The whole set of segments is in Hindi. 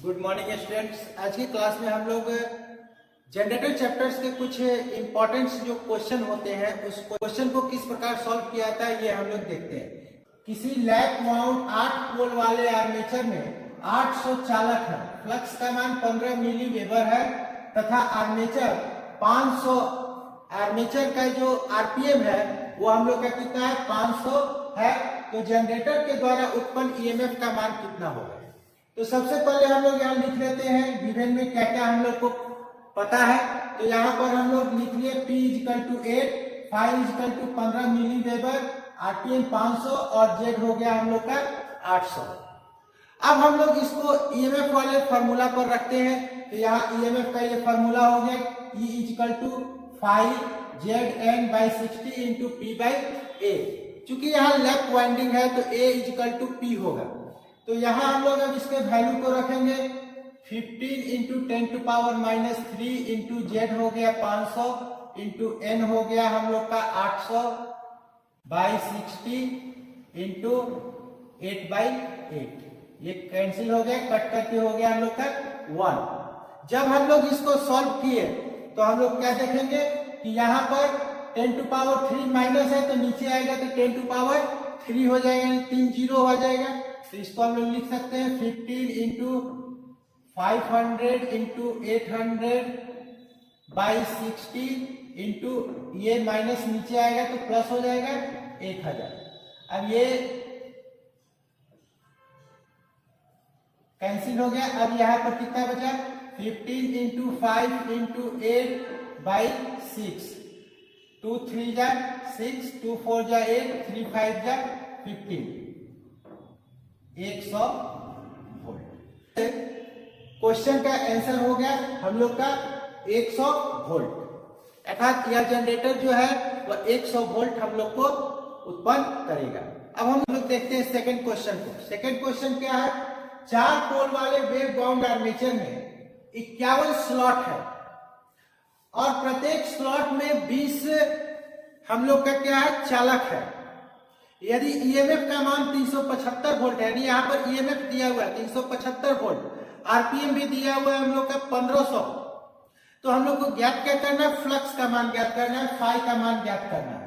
Good morning students. आज की क्लास में हम लोग जनरेटर चैप्टर्स के कुछ इंपॉर्टेंट जो क्वेश्चन होते हैं उस क्वेश्चन को किस प्रकार सॉल्व किया जाता है ये हम लोग देखते हैं। किसी लैप माउंट 8 पोल वाले आर्मेचर में 800 चालक है, फ्लक्स का मान 15 मिली वेबर है तथा आर्मेचर 500, आर्मेचर का जो आरपीएम है वो हम लोग का कितना है 500 है। तो जनरेटर के द्वारा उत्पन्न ईएमएफ का मान कितना होगा। तो सबसे पहले हम लोग यहाँ लिख लेते हैं गिवन में क्या क्या हम लोग को पता है। तो यहाँ पर हम लोग लिख लिए P equal to 8, phi equal to 15 milliweber, RPM 500 और Z हो गया हम लोग का 800। अब हम लोग इसको ईएमएफ वाले फॉर्मूला पर रखते हैं। तो यहाँ ईएमएफ का ये फॉर्मूला हो गया E equal to phi ZN by 60 into P by A। चूंकि यहाँ लेफ्ट वाइंडिंग है तो A इक्वल टू P होगा। तो यहाँ हम लोग अब इसके वैल्यू को रखेंगे 15 into 10 to power minus 3 into Z हो गया 500 इंटू N हो गया हम लोग का 800 बाई 60 इंटू 8 बाई 8। ये कैंसिल हो गया, कट करके हो गया हम लोग का 1। जब हम लोग इसको सॉल्व किए तो हम लोग क्या देखेंगे कि यहाँ पर 10 टू पावर 3 माइनस है तो नीचे आएगा तो 10 टू पावर 3 हो जाएगा, 3 जीरो हो जाएगा। तो इसको हम लोग लिख सकते हैं 15 इंटू 500 इंटू 800 बाई 60 इंटू ये माइनस नीचे आएगा तो प्लस हो जाएगा 1000। अब ये कैंसिल हो गया। अब यहाँ पर कितना बचा 15 इंटू 5 इंटू 8 बाई 6, 2 3 जा 6, 2 4 जा 8, 3 5 जा 15, 100 वोल्ट। क्वेश्चन का आंसर हो गया हम लोग का 100 वोल्ट, अर्थात यह जनरेटर जो है वह 100 वोल्ट हम लोग को उत्पन्न करेगा। अब हम लोग देखते हैं सेकंड क्वेश्चन को। सेकंड क्वेश्चन क्या है, 4 पोल वाले वेव बाउंड आर्मेचर में 51 स्लॉट है और प्रत्येक स्लॉट में 20 हम लोग का क्या है चालक है। यदि ईएमएफ का मान 375 वोल्ट है, यानी यहाँ पर ईएमएफ दिया हुआ है 375 वोल्ट, आरपीएम भी दिया हुआ है हम लोग का 1500। तो हम लोग को ज्ञात क्या करना है, फ्लक्स का मान ज्ञात करना है, फाई का मान ज्ञात करना है।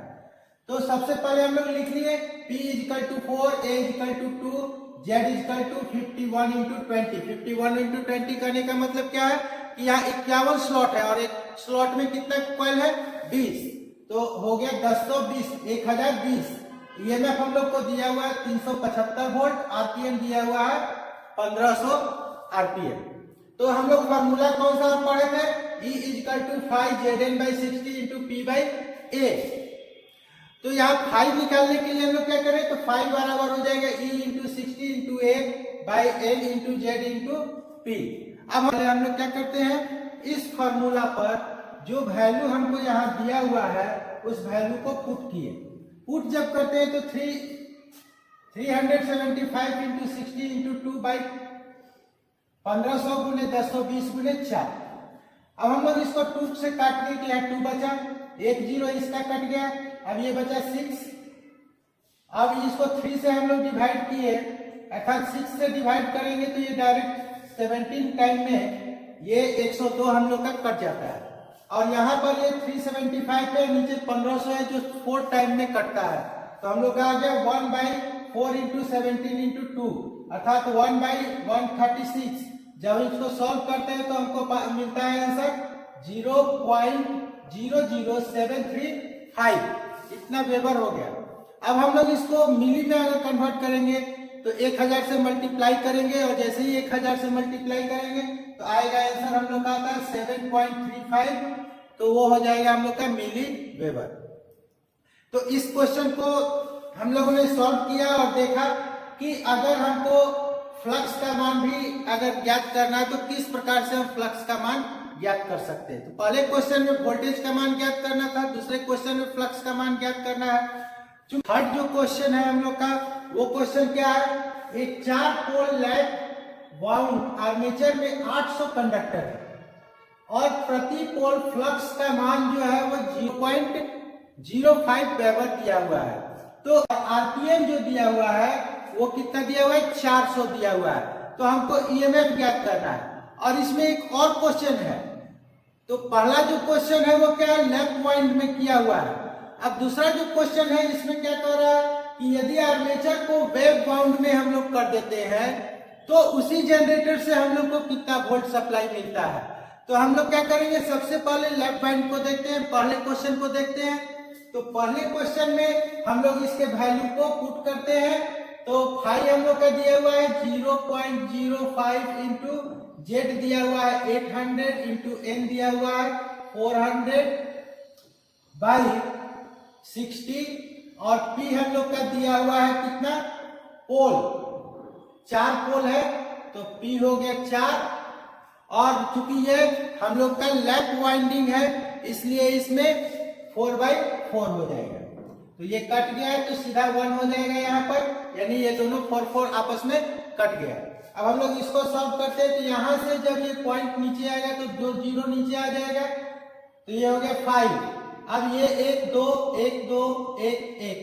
तो सबसे पहले हम लोग लिख लिए P equal to 4, A equal to 2, Z equal to 51 into 20। 51 into 20 करने का मतलब क्या है कि यहाँ 51 स्लॉट है और एक स्लॉट में कितना कॉइल है 20, तो हो गया 1020, 1020। ईएमएफ हम लोग को दिया हुआ है 375 वोल्ट, आरपीएम दिया हुआ है 1500 आरपीएम। तो हम लोग फॉर्मूला कौन सा पढ़े थे, E equal to 5 ZN by 60 into P by A। तो यहाँ 5 निकालने के लिए हम लोग क्या करें, तो 5 बराबर हो जाएगा E into 60 into A by N into Z into P। अब हम लोग क्या करते हैं, इस फॉर्मूला पर जो वैल्यू हमको यहाँ दिया हुआ है उस वैल्यू को पुट किए। पुट जब करते हैं तो 375 इंटू 60 इंटू 2 बाई 1500 गुने 1020 गुने 4। अब हम लोग इसको 2 से काट लिए, यहाँ 2 बचा, 1 0 इसका कट गया, अब ये बचा 6। अब इसको 3 से हम लोग डिवाइड किए, अर्थात 6 से डिवाइड करेंगे तो ये डायरेक्ट 17 टाइम में ये 102 हम लोग का कट जाता है। और यहाँ पर ये 375 है, नीचे 1500 है जो 4 टाइम में कटता है। तो हम लोग का आ गया 1 बाई 4 इंटू 17 इंटू 2, अर्थात 1 बाई 136। जब इसको सॉल्व करते हैं तो हमको मिलता है आंसर 0.00735, इतना वेबर हो गया। अब हम लोग इसको मिली में अगर कन्वर्ट करेंगे तो 1000 से मल्टीप्लाई करेंगे और जैसे ही 1000 से मल्टीप्लाई करेंगे तो आएगा आंसर हम लोग का आता है 7.35, तो वो हो जाएगा हम लोग का मिली वेबर। तो इस क्वेश्चन को हम लोगों ने सॉल्व किया और देखा कि अगर हमको फ्लक्स का मान भी अगर ज्ञात करना है तो किस प्रकार से हम फ्लक्स का मान ज्ञात कर सकते हैं। तो पहले क्वेश्चन में वोल्टेज का मान ज्ञात करना था, दूसरे क्वेश्चन में फ्लक्स का मान ज्ञात करना है। थर्ड जो क्वेश्चन है हम लोग का वो क्वेश्चन क्या है, एक 4 पोल लैप बाउंड आर्मेचर में 800 कंडक्टर है और प्रति पोल फ्लक्स का मान जो है वो 0.05 वेबर दिया हुआ है। तो आरपीएम जो दिया हुआ है वो कितना दिया हुआ है 400 दिया हुआ है। तो हमको ईएमएफ ज्ञात करना है। और इसमें एक और क्वेश्चन है, तो पहला जो क्वेश्चन है वो क्या है, लेफ्ट वाइंड में किया हुआ है। अब दूसरा जो क्वेश्चन है इसमें क्या कर रहा है कि यदि आर्मेचर को वेव बाउंड में हम लोग कर देते हैं तो उसी जनरेटर से हम लोग को कितना वोल्ट सप्लाई मिलता है। तो हम लोग क्या करेंगे, सबसे पहले लेफ्ट वाइंड को देखते हैं, पहले क्वेश्चन को देखते हैं। तो पहले क्वेश्चन में हम लोग इसके वैल्यू को पुट करते हैं। तो फाई हम लोग का दिया हुआ है 0.05 इंटू जेड दिया हुआ है 800 इंटू एन दिया हुआ है 400 बाई 60 और पी हम लोग का दिया हुआ है कितना, पोल 4 पोल है तो पी हो गया 4। और चूंकि ये हम लोग का लेफ्ट वाइंडिंग है इसलिए इसमें 4/4 हो जाएगा। तो ये कट गया है तो सीधा 1 हो जाएगा यहाँ पर, यानी ये दोनों 4 आपस में कट गया। अब हम लोग इसको सॉल्व करते हैं। तो यहाँ से जब ये पॉइंट नीचे आएगा तो दो जीरो नीचे आ जाएगा, तो ये हो गया 5। अब ये 1 2 1 2 1 1,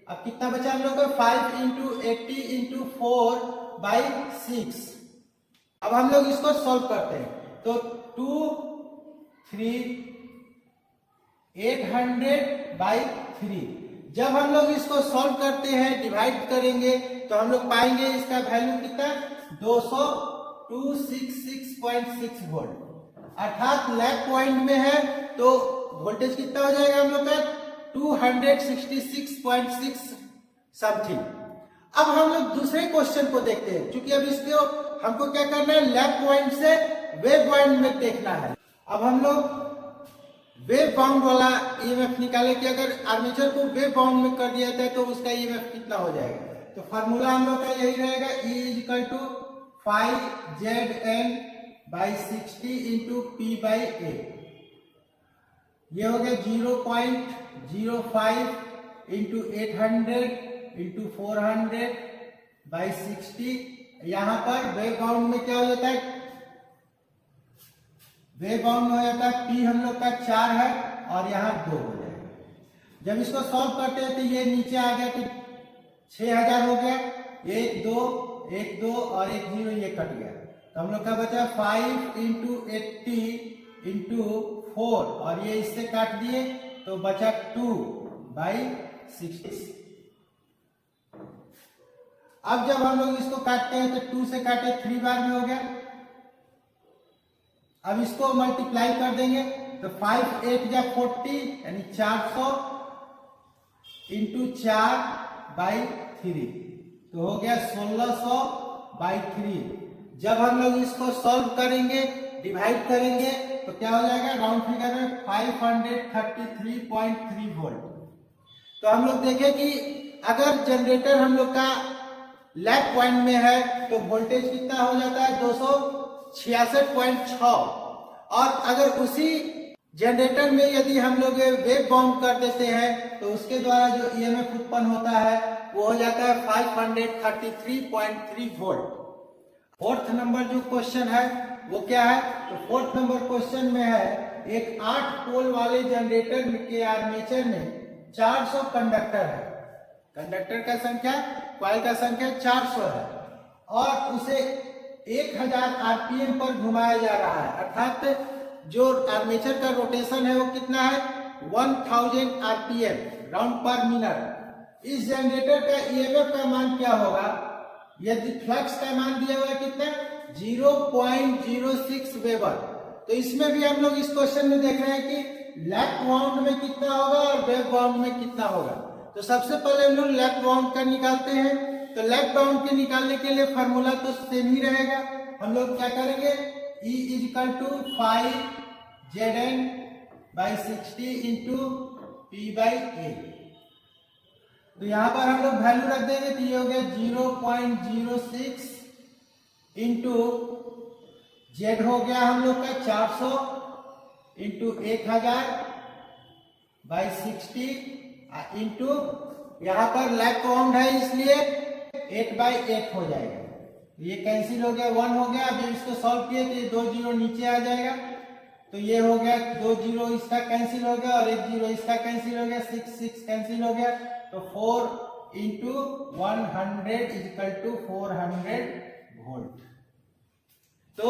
अब कितना बचा हम लोग का 5 इंटू 80 इंटू 4/6। अब हम लोग इसको सॉल्व करते हैं। तो 2 3 800/3, जब हम लोग इसको सॉल्व करते हैं, डिवाइड करेंगे तो हम लोग पाएंगे इसका वैल्यू कितना 266.6 वोल्ट। अर्थात लेफ्ट पॉइंट में है तो वोल्टेज कितना हो जाएगा हम लोग का 266.6 समथिंग। अब हम लोग दूसरे क्वेश्चन को देखते हैं, क्योंकि अब इसको हमको क्या करना है, लेफ्ट पॉइंट से वेव बाउंड में देखना है। अब हम लोग वेव बाउंड वाला ईएमएफ निकाले कि अगर आर्मेचर को वेव बाउंड में कर दिया जाता है तो उसका ईएमएफ कितना हो जाएगा। तो फार्मूला हम लोग का यही रहेगा, E equal to 5ZN/60 into P/A। ये हो गया 0.05 इंटू 800 इंटू 400/60। यहाँ पर वेव बाउंड में क्या हो जाता है, वेव बाउंड में हो जाता है P हम लोग का 4 है और यहाँ 2 हो जाएगा। जब इसको सॉल्व करते हैं तो ये नीचे आ गया तो 6000 हो गया, 1 2 1 2 और 1 0 ये कट गया। तो हम लोग का बचा 5 इंटू 80 इंटू 4 और ये इससे काट दिए तो बचा 2/60। अब जब हम लोग इसको काटते हैं तो 2 से काटे 3 बार में हो गया। अब इसको मल्टीप्लाई कर देंगे तो 5 8 या 40 यानी 400 इंटू 4/3 तो हो गया 1600/3। जब हम लोग इसको सॉल्व करेंगे, डिवाइड करेंगे तो क्या हो जाएगा, राउंड फिगर में 533.3 वोल्ट। तो हम लोग देखें कि अगर जनरेटर हम लोग का लेफ्ट पॉइंट में है तो वोल्टेज कितना हो जाता है 266.6। और अगर उसी जनरेटर में यदि हम लोग वेव बाउंड कर देते हैं तो उसके द्वारा जो ईएमएफ उत्पन्न होता है वो हो जाता है 533.3 वोल्ट। फोर्थ नंबर जो क्वेश्चन है वो क्या है, तो फोर्थ नंबर क्वेश्चन में है एक 8 पोल वाले जनरेटर के आर्मेचर में 400 कंडक्टर है। कंडक्टर का संख्या, कॉइल का संख्या 400 है और उसे 1000 आरपीएम पर घुमाया जा रहा है। अर्थात जो आर्मेचर का रोटेशन है वो कितना है 1000 आरपीएम राउंड पर मिनट। इस जनरेटर का ईएमएफ का मान क्या होगा, यदि फ्लक्स का मान दिया हुआ है कितना 0.06 वेबर। तो इसमें भी हम लोग इस क्वेश्चन में देख रहे हैं कि लेफ्ट बाउंड में कितना होगा और वेव बाउंड में कितना होगा। तो सबसे पहले हम लोग लेफ्ट बाउंड का निकालते हैं। तो लेफ्ट बाउंड के निकालने के लिए फार्मूला तो सेम ही रहेगा। हम लोग क्या करेंगे, E equal to 5ZN/60 into P/A। तो यहाँ पर हम लोग वैल्यू रख देंगे तो ये हो गया 0.06 इंटू जेड हो गया हम लोग का 400 इंटू 1000/60 इंटू यहाँ पर लेफ्ट बाउंड है इसलिए 8/8 हो जाएगा। ये कैंसिल हो गया, 1 हो गया। अब इसको सॉल्व किए तो ये 2 जीरो नीचे आ जाएगा तो ये हो गया 2 जीरो इसका कैंसिल हो गया और 1 जीरो इसका कैंसिल हो गया, 6 6 कैंसिल हो गया। तो 4 इंटू 100 इक्वल टू 400 वोल्ट। तो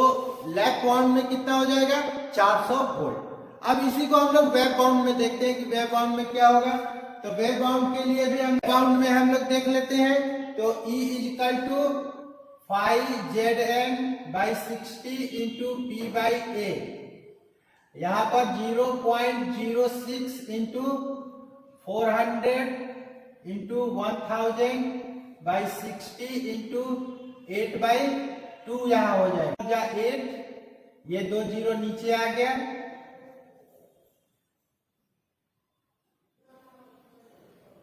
लैप बाउंड में कितना हो जाएगा 400 वोल्ट। अब इसी को हम लोग वेव बाउंड में देखते हैं कि वेव बाउंड में क्या होगा। तो वेव बाउंड के लिए भी हम बाउंड में हम लोग देख लेते हैं। तो E is equal to 5Zn/60 into P by A. यहाँ पर 0.06 इंटू 400 इंटू 1000/60 इंटू 8/2 यहाँ हो जाएगा 8। ये 2 जीरो नीचे आ गया,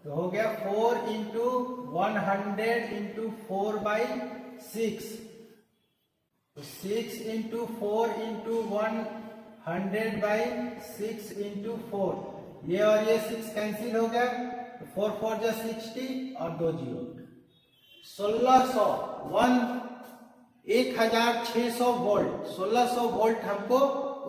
तो हो गया 4 इंटू 100 इंटू 4/6। तो 6 इंटू 4 इंटू 100/6 इंटू 4, ये और ये 6 कैंसिल हो गया। 4 4 जा 60 और 2 जीरो 1600 1600 वोल्ट 1600 वोल्ट हमको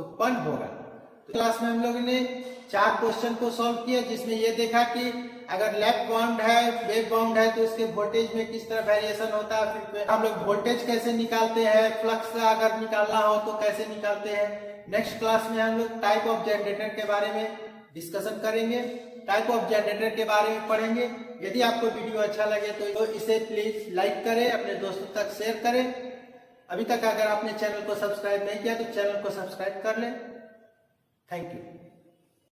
उत्पन्न होगा। तो क्लास में हम लोगों ने 4 क्वेश्चन को सॉल्व किया, जिसमें ये देखा कि अगर लैप बाउंड है, वेव बाउंड है, तो उसके वोल्टेज में किस तरह वेरिएशन होता है, फिर हम लोग वोल्टेज कैसे निकालते हैं, फ्लक्स अगर निकालना हो तो कैसे निकालते हैं। नेक्स्ट क्लास में हम लोग टाइप ऑफ जनरेटर के बारे में डिस्कशन करेंगे, टाइप ऑफ जनरेटर के बारे में पढ़ेंगे। यदि आपको वीडियो अच्छा लगे तो इसे प्लीज लाइक करें, अपने दोस्तों तक शेयर करें। अभी तक अगर आपने चैनल को सब्सक्राइब नहीं किया तो चैनल को सब्सक्राइब कर लें। Thank you.